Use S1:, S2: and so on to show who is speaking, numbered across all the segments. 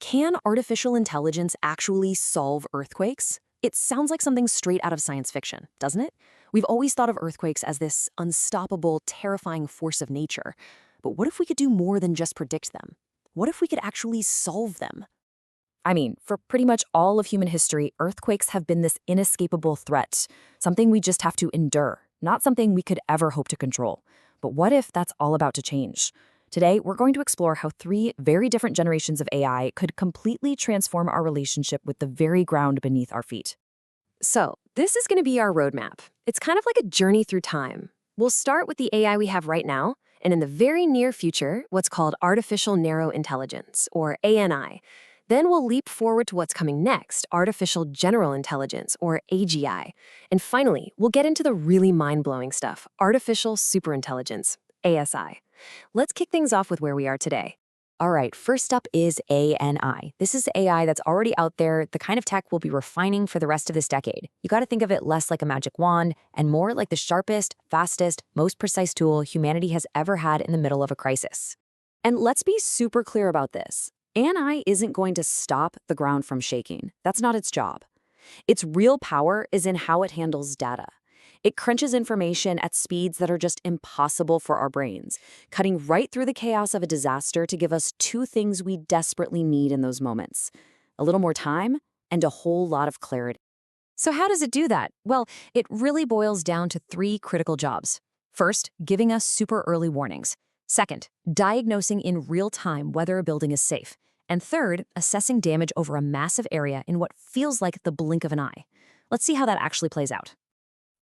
S1: Can artificial intelligence actually solve earthquakes? It sounds like something straight out of science fiction, doesn't it? We've always thought of earthquakes as this unstoppable, terrifying force of nature. But what if we could do more than just predict them? What if we could actually solve them? I mean, for pretty much all of human history, earthquakes have been this inescapable threat, something we just have to endure, not something we could ever hope to control. But what if that's all about to change? Today, we're going to explore how three very different generations of AI could completely transform our relationship with the very ground beneath our feet. So, this is going to be our roadmap. It's kind of like a journey through time. We'll start with the AI we have right now, and in the very near future, what's called artificial narrow intelligence, or ANI. Then we'll leap forward to what's coming next, artificial general intelligence, or AGI. And finally, we'll get into the really mind-blowing stuff, artificial superintelligence, ASI. Let's kick things off with where we are today. All right, first up is ANI. This is AI that's already out there, the kind of tech we'll be refining for the rest of this decade. You got to think of it less like a magic wand and more like the sharpest, fastest, most precise tool humanity has ever had in the middle of a crisis. And let's be super clear about this. ANI isn't going to stop the ground from shaking. That's not its job. Its real power is in how it handles data. It crunches information at speeds that are just impossible for our brains, cutting right through the chaos of a disaster to give us two things we desperately need in those moments: a little more time and a whole lot of clarity. So how does it do that? Well, it really boils down to three critical jobs. First, giving us super early warnings. Second, diagnosing in real time whether a building is safe. And third, assessing damage over a massive area in what feels like the blink of an eye. Let's see how that actually plays out.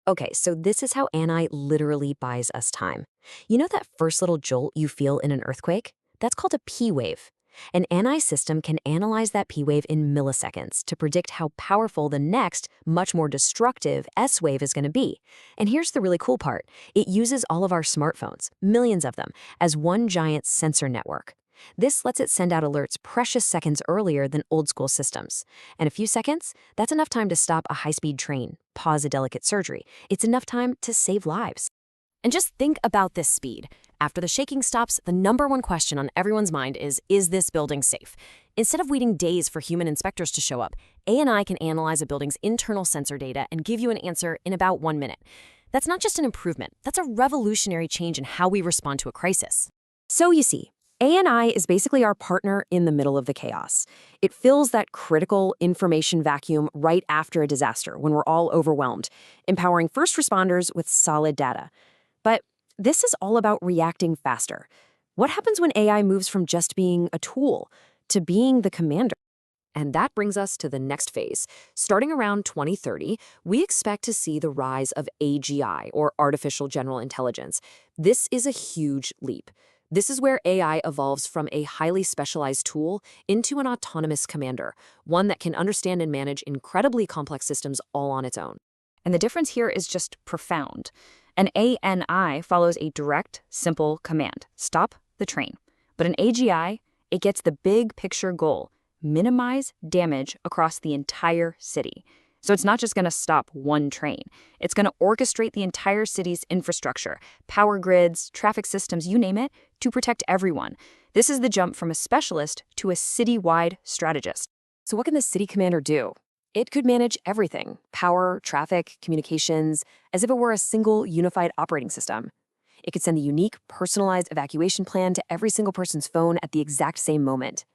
S1: Okay, so this is how ANI literally buys us time. You know that first little jolt you feel in an earthquake? That's called a P wave. An ANI system can analyze that P wave in milliseconds to predict how powerful the next, much more destructive S wave is going to be. And here's the really cool part. It uses all of our smartphones, millions of them, as one giant sensor network. This lets it send out alerts precious seconds earlier than old-school systems. And a few seconds, that's enough time to stop a high-speed train, pause a delicate surgery. It's enough time to save lives. And just think about this speed. After the shaking stops, the number one question on everyone's mind is this building safe? Instead of waiting days for human inspectors to show up, ANI can analyze a building's internal sensor data and give you an answer in about 1 minute. That's not just an improvement, that's a revolutionary change in how we respond to a crisis. So you see, ANI is basically our partner in the middle of the chaos. It fills that critical information vacuum right after a disaster when we're all overwhelmed, empowering first responders with solid data. But this is all about reacting faster. What happens when AI moves from just being a tool to being the commander? And that brings us to the next phase. Starting around 2030, we expect to see the rise of AGI, or artificial general intelligence. This is a huge leap. This is where AI evolves from a highly specialized tool into an autonomous commander, one that can understand and manage incredibly complex systems all on its own. And the difference here is just profound. An ANI follows a direct, simple command: stop the train. But an AGI, it gets the big picture goal: minimize damage across the entire city. So it's not just going to stop one train. It's going to orchestrate the entire city's infrastructure, power grids, traffic systems, you name it, to protect everyone. This is the jump from a specialist to a city-wide strategist. So what can the city commander do? It could manage everything: power, traffic, communications, as if it were a single unified operating system. It could send the unique, personalized evacuation plan to every single person's phone at the exact same moment.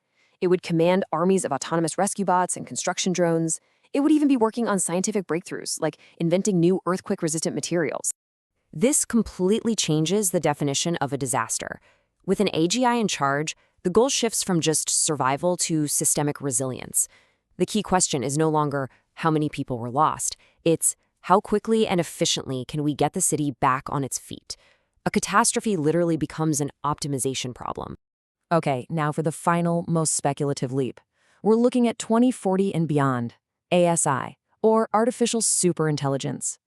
S1: It would command armies of autonomous rescue bots and construction drones. It would even be working on scientific breakthroughs, like inventing new earthquake-resistant materials. This completely changes the definition of a disaster. With an AGI in charge, the goal shifts from just survival to systemic resilience. The key question is no longer how many people were lost. It's how quickly and efficiently can we get the city back on its feet. A catastrophe literally becomes an optimization problem. Okay, now for the final, most speculative leap. We're looking at 2040 and beyond. ASI, or artificial superintelligence.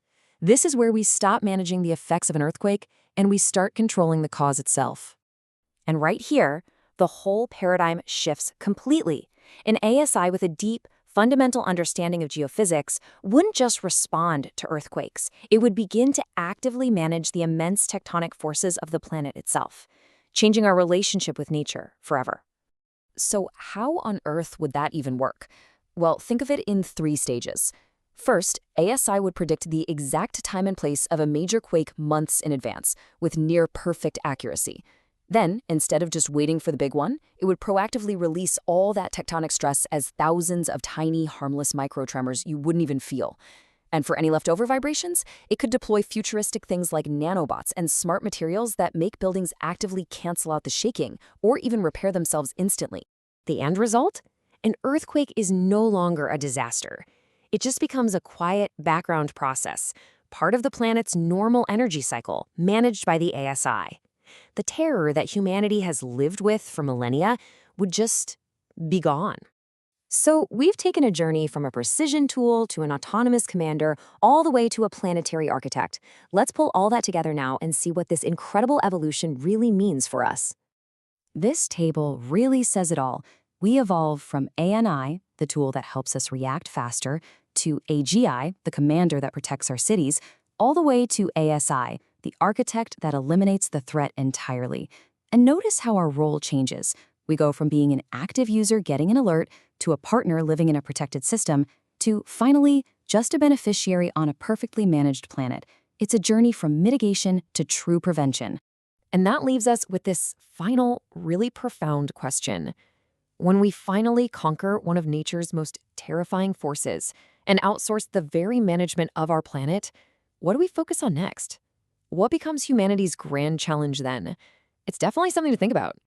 S1: This is where we stop managing the effects of an earthquake and we start controlling the cause itself. And right here, the whole paradigm shifts completely. An ASI with a deep, fundamental understanding of geophysics wouldn't just respond to earthquakes. It would begin to actively manage the immense tectonic forces of the planet itself, changing our relationship with nature forever. So how on earth would that even work? Well, think of it in 3 stages. First, ASI would predict the exact time and place of a major quake months in advance, with near perfect accuracy. Then, instead of just waiting for the big one, it would proactively release all that tectonic stress as thousands of tiny, harmless microtremors you wouldn't even feel. And for any leftover vibrations, it could deploy futuristic things like nanobots and smart materials that make buildings actively cancel out the shaking or even repair themselves instantly. The end result? An earthquake is no longer a disaster. It just becomes a quiet background process, part of the planet's normal energy cycle, managed by the ASI. The terror that humanity has lived with for millennia would just be gone. So we've taken a journey from a precision tool to an autonomous commander, all the way to a planetary architect. Let's pull all that together now and see what this incredible evolution really means for us. This table really says it all. We evolve from ANI, the tool that helps us react faster, to AGI, the commander that protects our cities, all the way to ASI, the architect that eliminates the threat entirely. And notice how our role changes. We go from being an active user getting an alert to a partner living in a protected system to, finally, just a beneficiary on a perfectly managed planet. It's a journey from mitigation to true prevention. And that leaves us with this final, really profound question. When we finally conquer one of nature's most terrifying forces and outsource the very management of our planet, what do we focus on next? What becomes humanity's grand challenge then? It's definitely something to think about.